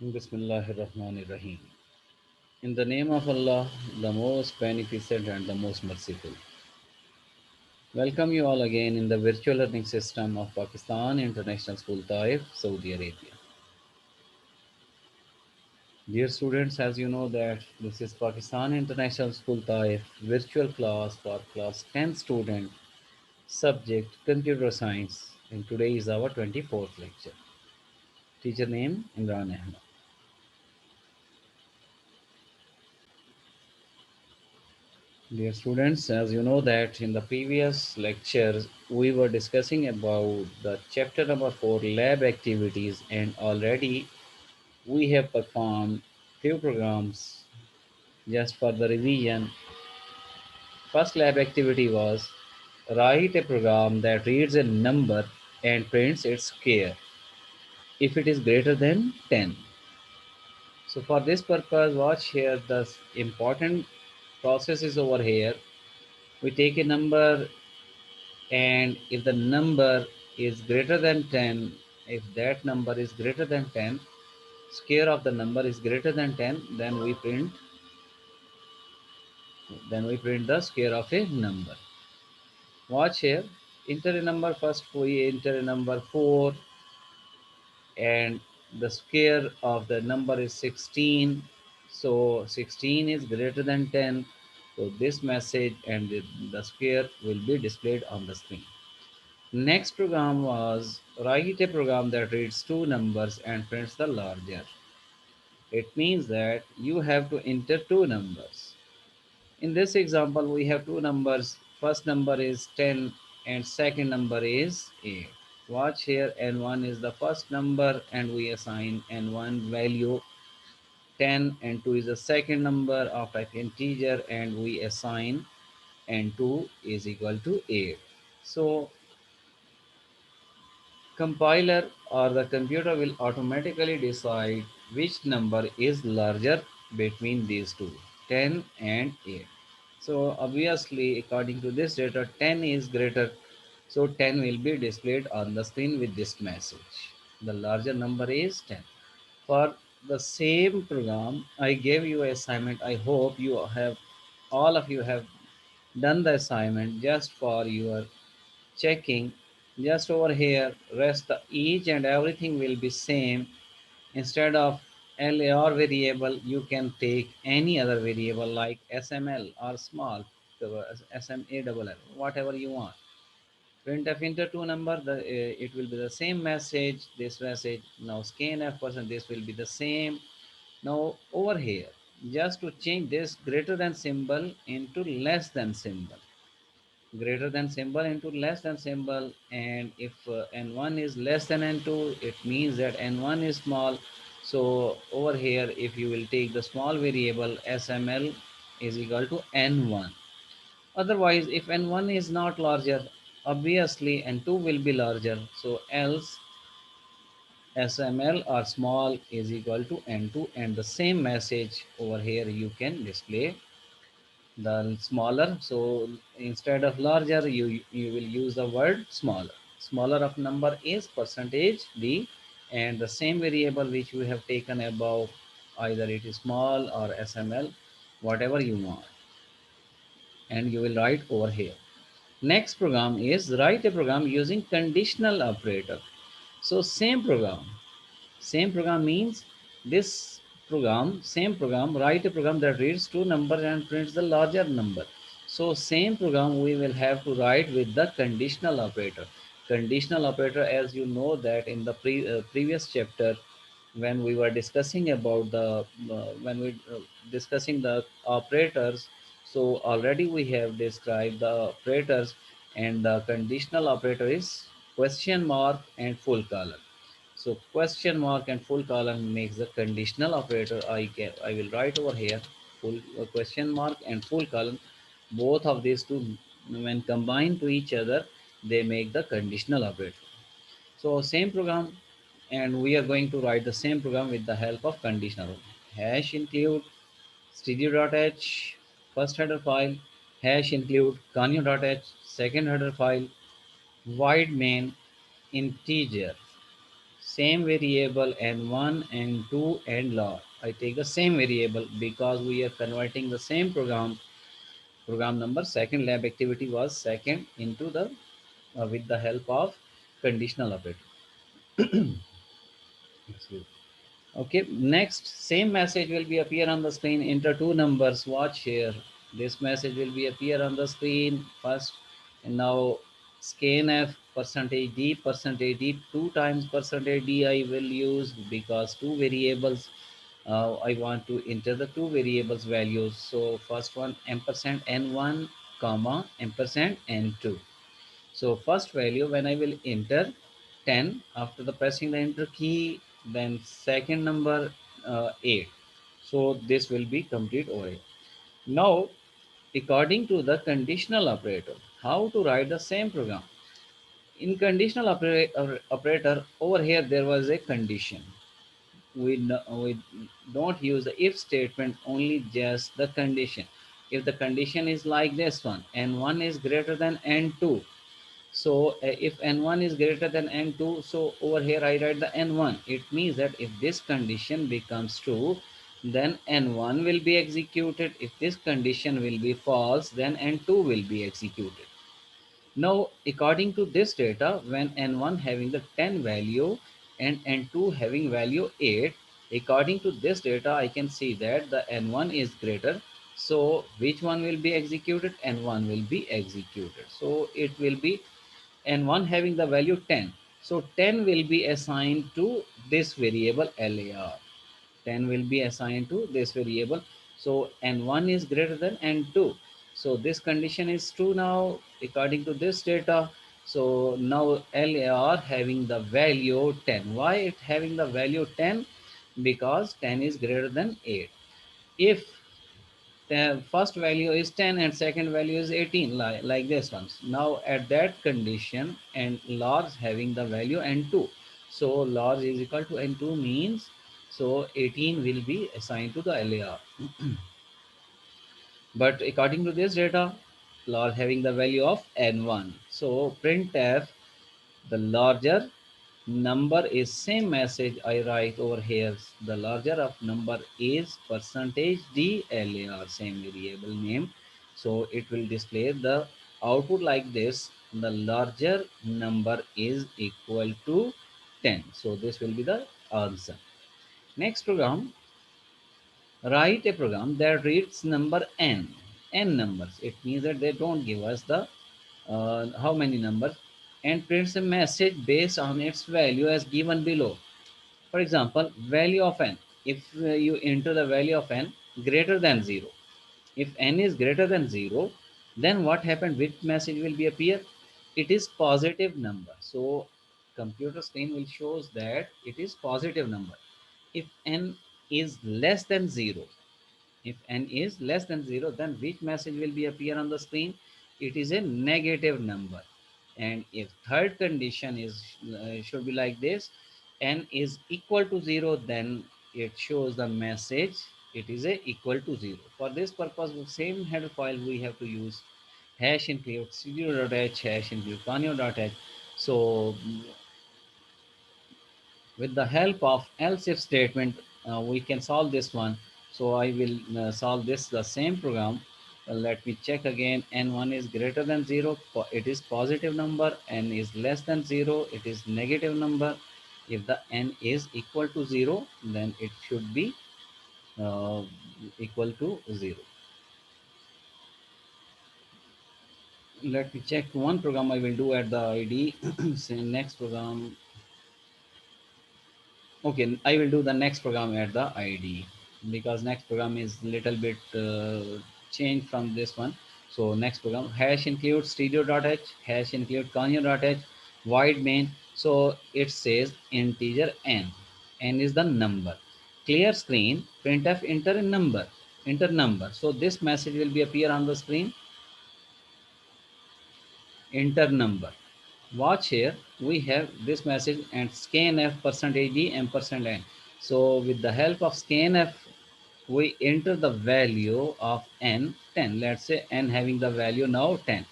Bismillahirrahmanirrahim. In the name of Allah, the most beneficent and the most merciful. Welcome you all again in the virtual learning system of Pakistan International School Taif, Saudi Arabia. Dear students, as you know that this is Pakistan International School Taif virtual class for class 10 student subject computer science, and today is our 24th lecture. Teacher name Imran Ahmed. Dear students, as you know that in the previous lectures we were discussing about the chapter number 4 lab activities, and already we have performed few programs. Just for the revision, first lab activity was write a program that reads a number and prints its square if it is greater than 10. So for this purpose, watch here the important process is over here. We take a number, and if the number is greater than 10, if that number is greater than 10, square of the number is greater than 10, then we print the square of a number. Watch here, enter a number. First we enter a number 4, and the square of the number is 16. So 16 is greater than 10. So this message and the square will be displayed on the screen. Next program was write a program that reads two numbers and prints the larger. It means that you have to enter two numbers. In this example, we have two numbers. First number is 10 and second number is 8. Watch here, n1 is the first number and we assign n1 value 10, and 2 is the second number of type integer and we assign n2 is equal to 8. So compiler or the computer will automatically decide which number is larger between these two, 10 and 8. So obviously, according to this data, 10 is greater. So 10 will be displayed on the screen with this message. The larger number is 10. For the same program, I gave you an assignment. I hope all of you have done the assignment just for your checking. Just over here, rest each and everything will be same. Instead of LAR variable, you can take any other variable like SML or small, SMALL, whatever you want. Printf enter two number, it will be the same message. This message now scanf person, this will be the same. Now over here, just to change this greater than symbol into less than symbol, greater than symbol into less than symbol, and if n1 is less than n2, it means that n1 is small. So over here, if you will take the small variable sml is equal to n1. Otherwise, if n1 is not larger, obviously n2 will be larger. So else sml or small is equal to n2, and the same message over here you can display the smaller. So instead of larger, you will use the word smaller. Smaller of number is percentage d, and the same variable which we have taken above, either it is small or sml, whatever you want, and you will write over here. Next program is write a program using conditional operator. So same program means this same program, write a program that reads two numbers and prints the larger number. So same program we will have to write with the conditional operator. Conditional operator, as you know that in the previous chapter, when we were discussing about when we discussing the operators, so already we have described the operators, and the conditional operator is question mark and full colon. So question mark and full colon makes the conditional operator. I will write over here full question mark and full colon. Both of these two, when combined to each other, they make the conditional operator. So same program, and we are going to write the same program with the help of conditional. Hash include stereo.h first header file, hash include canyon.h second header file, void main integer same variable n1, n2 and log. I take the same variable because we are converting the same program number. Second lab activity was second into the with the help of conditional operator. Excuse. Okay, next same message will be appear on the screen. Enter two numbers. Watch here. This message will be appear on the screen first, and now scanf %d two times %d I will use because two variables. I want to enter the two variables values. So first one ampersand n1 comma ampersand n2. So first value when I will enter 10 after the pressing the enter key, then second number 8. So this will be complete over. Now according to the conditional operator, how to write the same program? In conditional operator over here there was a condition. We don't use the if statement, only just the condition. If the condition is like this one, n1 is greater than n2, so if n1 is greater than n2, so over here I write the n1. It means that if this condition becomes true, then n1 will be executed. If this condition will be false, then n2 will be executed. Now, according to this data, when n1 having the 10 value and n2 having value 8, according to this data, I can see that the n1 is greater. So, which one will be executed? N1 will be executed. So, it will be n1 having the value 10. So, 10 will be assigned to this variable LAR. 10 will be assigned to this variable. So n1 is greater than n2. So this condition is true now according to this data. So now LAR having the value 10. Why it having the value 10? Because 10 is greater than 8. If the first value is 10 and second value is 18, like this one. Now at that condition and large having the value n2. So large is equal to n2 means so 18 will be assigned to the LAR. But according to this data, large having the value of n1. So printf the larger number is same message I write over here. The larger of number is percentage %DLAR, same variable name. So it will display the output like this. The larger number is equal to 10. So this will be the answer. Next program, write a program that reads number n numbers. It means that they don't give us the how many numbers, and prints a message based on its value as given below. For example, value of n. If you enter the value of n greater than 0, if n is greater than 0, then what happened? Which message will be appear? It is positive number. So computer screen will shows that it is positive number. If n is less than 0, if n is less than 0, then which message will be appear on the screen? It is a negative number. And if third condition is should be like this, n is equal to 0, then it shows the message it is a equal to 0. For this purpose, the same header file we have to use hash include studio.h hash include canio.h. So with the help of else if statement, we can solve this one. So I will solve this the same program. Let me check again. N1 is greater than 0, it is positive number. N is less than 0, it is negative number. If the n is equal to 0, then it should be uh, equal to 0. Let me check one program I will do at the id. Say next program. Okay, I will do the next program at the ID because next program is little bit changed from this one. So next program hash include stereo.h, hash include conio.h, void main. So it says integer n. N is the number. Clear screen, printf enter a number, enter number. So this message will be appear on the screen, enter number. Watch here, we have this message and scanf %d %n. So with the help of scanf, we enter the value of n 10. Let's say n having the value now 10.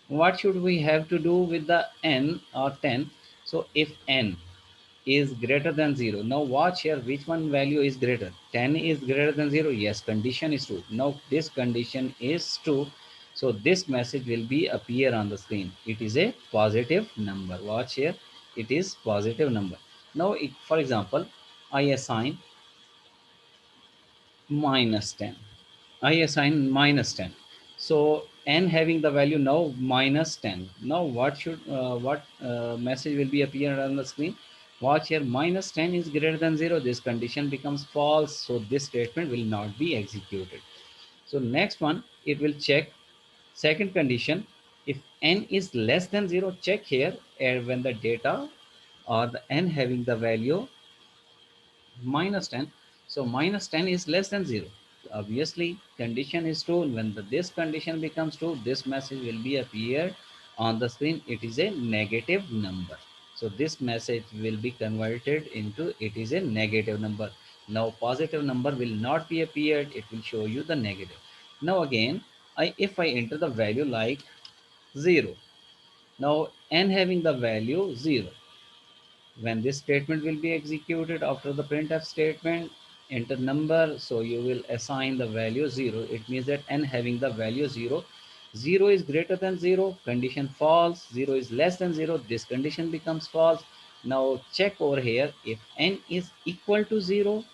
What should we have to do with the n or 10? So if n is greater than 0. Now watch here, which one value is greater? 10 is greater than 0. Yes, condition is true. Now this condition is true. So this message will be appear on the screen. It is a positive number. Watch here. It is positive number. Now, for example, I assign minus 10. I assign minus 10. So n having the value now minus 10. Now what message will be appear on the screen? Watch here, minus 10 is greater than 0. This condition becomes false. So this statement will not be executed. So next one, it will check second condition. If n is less than 0, check here, and when the data or the n having the value minus 10, so minus 10 is less than 0. Obviously condition is true. When this condition becomes true, this message will be appeared on the screen. It is a negative number. So this message will be converted into it is a negative number. Now positive number will not be appeared, it will show you the negative. Now again, if I enter the value like 0, now n having the value 0, when this statement will be executed after the printf statement, enter number, so you will assign the value 0. It means that n having the value 0. 0 is greater than 0, condition false. 0 is less than 0, this condition becomes false. Now check over here, if n is equal to 0,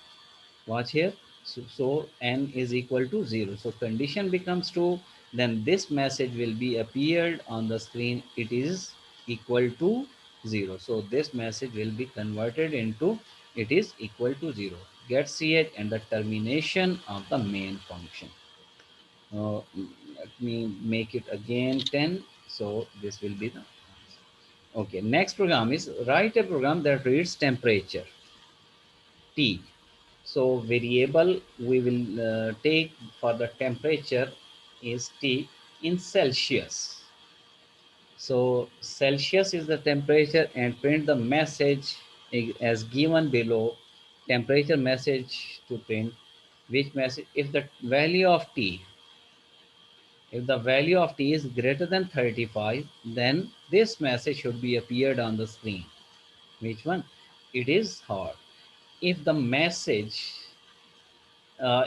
watch here. So n is equal to 0, so condition becomes true. Then this message will be appeared on the screen, it is equal to 0. So this message will be converted into it is equal to 0. Get ch and the termination of the main function. Let me make it again 10. So this will be the okay. Next program is write a program that reads temperature T. So variable we will take for the temperature is T in Celsius. So Celsius is the temperature, and print the message as given below. Temperature message to print which message? If the value of T, if the value of T is greater than 35, then this message should be appeared on the screen. Which one? It is hot. If the message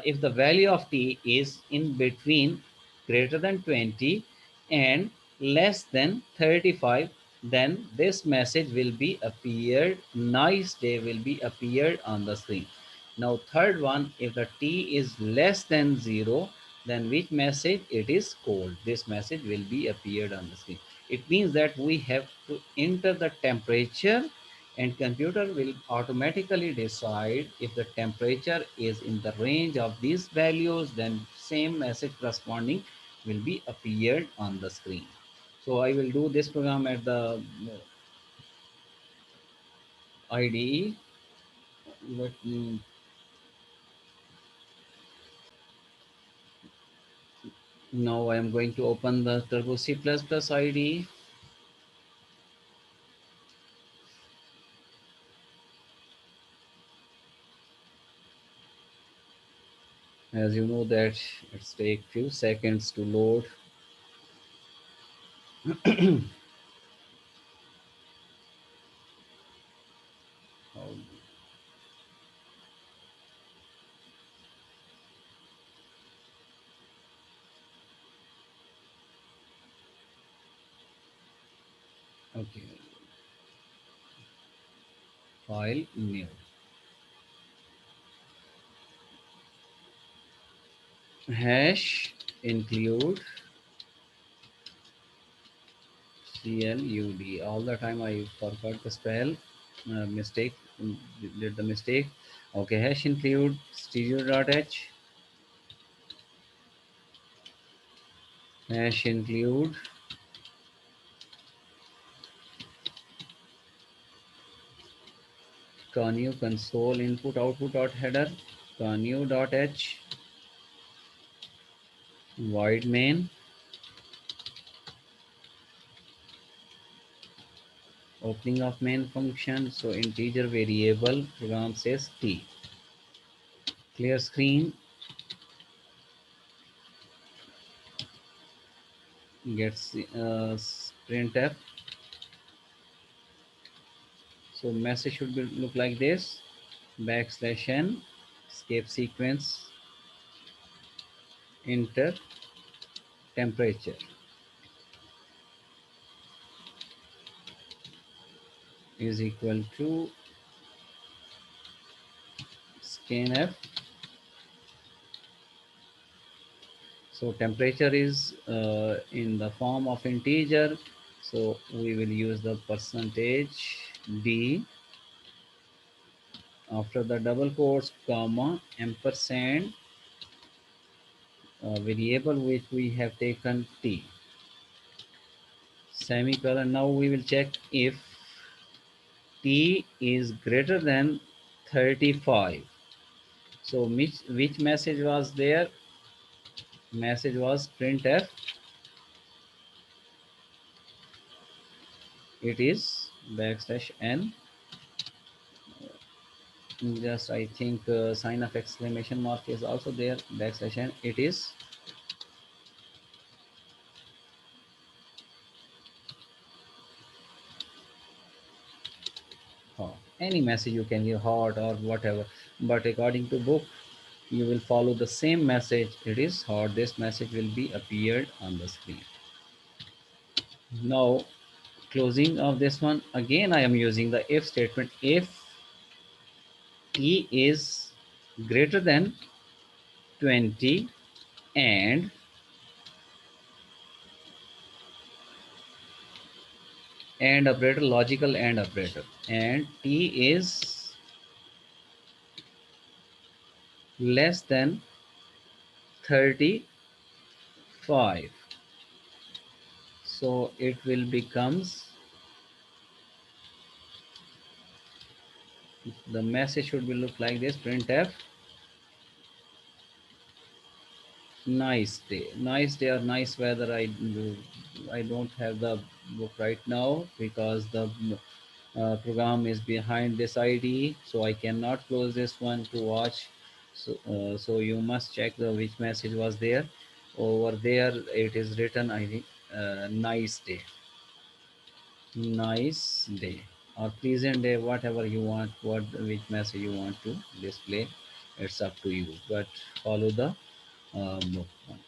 if the value of t is in between greater than 20 and less than 35, then this message will be appeared, nice day will be appeared on the screen. Now third one, if the t is less than 0, then which message? It is cold. This message will be appeared on the screen. It means that we have to enter the temperature, and computer will automatically decide if the temperature is in the range of these values, then same message corresponding will be appeared on the screen. So I will do this program at the IDE. Let me, now I am going to open the Turbo C++ IDE. As you know that it's take few seconds to load. Oh, okay, file new, hash include CLUD. All the time I forgot the spell. Mistake. Did the mistake. Okay, hash include stereo.h. Hash include connew console input output dot header. Connew dot h. Void main. Opening of main function. So integer variable program says t. Clear screen. Gets printf. So message should be look like this: backslash n, escape sequence, enter temperature is equal to scanf. So temperature is in the form of integer, so we will use the percentage d after the double quotes comma ampersand variable which we have taken t semicolon. Now we will check if t is greater than 35. So which message was there? Message was printf. It is backslash n. Just I think sign of exclamation mark is also there, backslash n. It is hot. Any message you can give hot or whatever, but according to book you will follow the same message. It is hot. This message will be appeared on the screen. Now closing of this one, again I am using the if statement. If t is greater than 20 and operator, logical and operator, and t is less than 35, so it will becomes, the message should be look like this: printf nice day. Nice day or nice weather. I don't have the book right now because the program is behind this id, so I cannot close this one to watch. So you must check the which message was there. Over there it is written, I think, nice day, nice day or pleasant day, whatever you want, what which message you want to display, it's up to you, but follow the book one.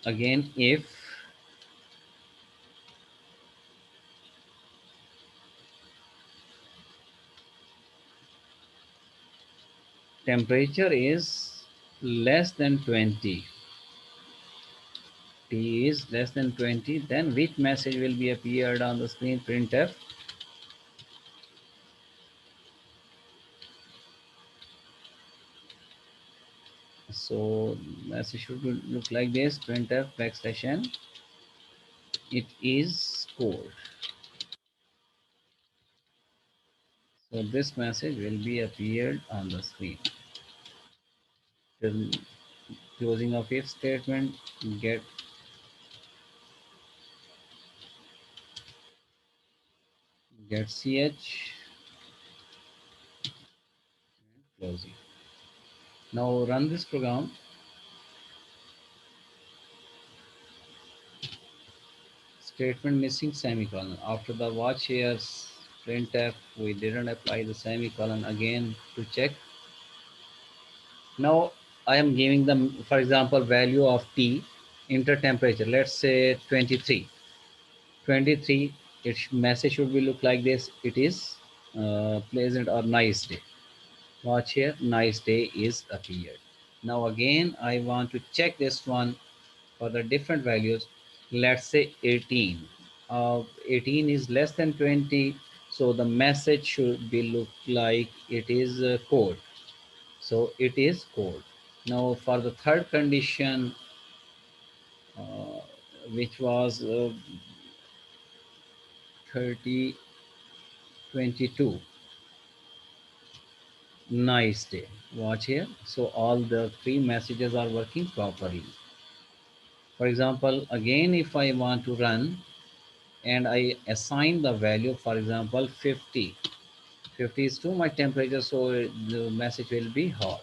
Again, if temperature is less than 20, t is less than 20, then which message will be appeared on the screen? Printf so message should look like this: printf backslash n, it is cold. So this message will be appeared on the screen. Till closing of if statement, get ch, closing. Now run this program. Statement missing semicolon. After the watch here printf, we didn't apply the semicolon again to check. Now I am giving them, for example, value of T, enter temperature. Let's say 23. 23. Its message should be look like this. It is pleasant or nice day. Watch here, nice day is appeared. Now again, I want to check this one for the different values. Let's say 18. 18 is less than 20, so the message should be look like it is cold. So it is cold. Now for the third condition, uh, which was 30, 22, nice day. Watch here. So all the three messages are working properly. For example, again, if I want to run and I assign the value, for example, 50. 50 is too much temperature, so the message will be hot.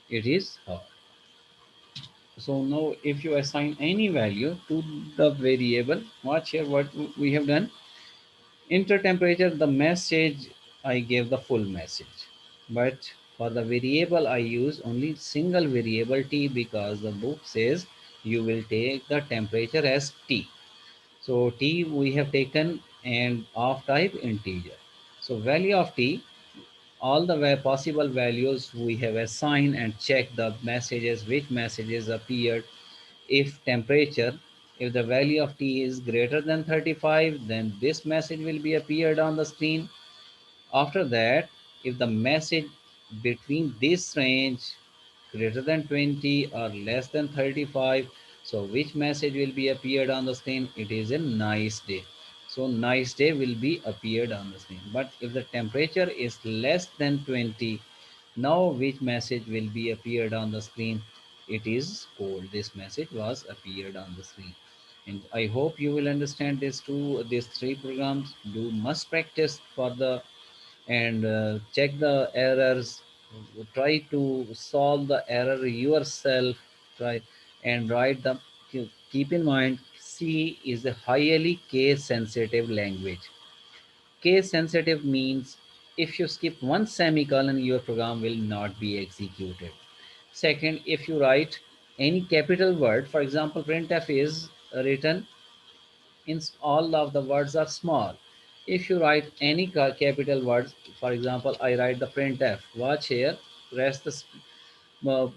It is hot. So now if you assign any value to the variable, watch here what we have done. Enter temperature, the message I gave the full message, but for the variable I use only single variable t because the book says you will take the temperature as t. So t we have taken and of type integer. So value of t, all the possible values we have assigned and check the messages, which messages appeared. If temperature, if the value of t is greater than 35, then this message will be appeared on the screen. After that, if the message between this range greater than 20 or less than 35, so which message will be appeared on the screen? It is a nice day. So nice day will be appeared on the screen. But if the temperature is less than 20, now which message will be appeared on the screen? It is cold. This message was appeared on the screen. And I hope you will understand these three programs. Do must practice for the and check the errors, try to solve the error yourself, try and write them. Keep in mind, C is a highly case sensitive language. Case sensitive means if you skip one semicolon your program will not be executed. Second, if you write any capital word, for example printf is written in all of the words are small. If you write any capital words, for example, I write the printf. Watch here, rest the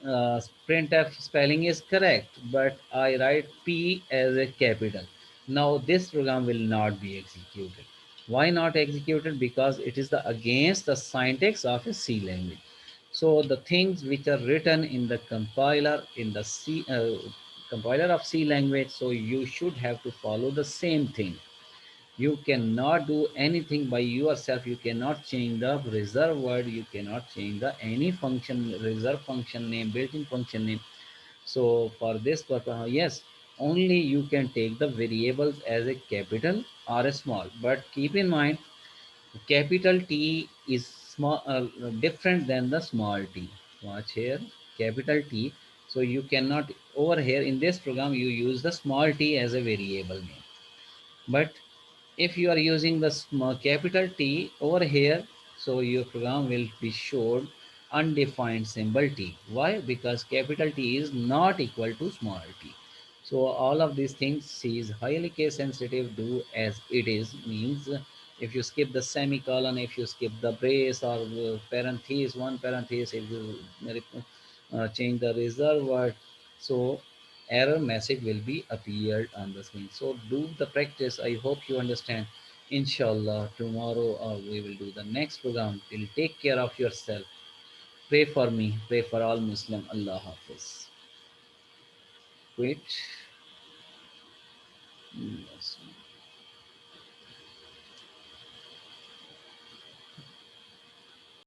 uh, printf spelling is correct, but I write P as a capital. Now this program will not be executed. Why not executed? Because it is the against the syntax of a C language. So the things which are written in the compiler in the compiler of C language, so you should have to follow the same thing. You cannot do anything by yourself. You cannot change the reserve word. You cannot change the any function reserve function name, built-in function name. So for this purpose, yes, only you can take the variables as a capital or a small. But keep in mind, capital T is small, different than the small t. Watch here, capital T. So you cannot over here in this program you use the small t as a variable name. But if you are using the small capital T over here, so your program will be showed undefined symbol T. Why? Because capital T is not equal to small t. So all of these things C is highly case sensitive. Do as it is means if you skip the semicolon, if you skip the brace or parenthesis, one parenthesis, if you change the reserve word, so error message will be appeared on the screen. So do the practice. I hope you understand. Inshallah, tomorrow we will do the next program. Till take care of yourself. Pray for me. Pray for all Muslim. Allah Hafiz. Quit. Yes.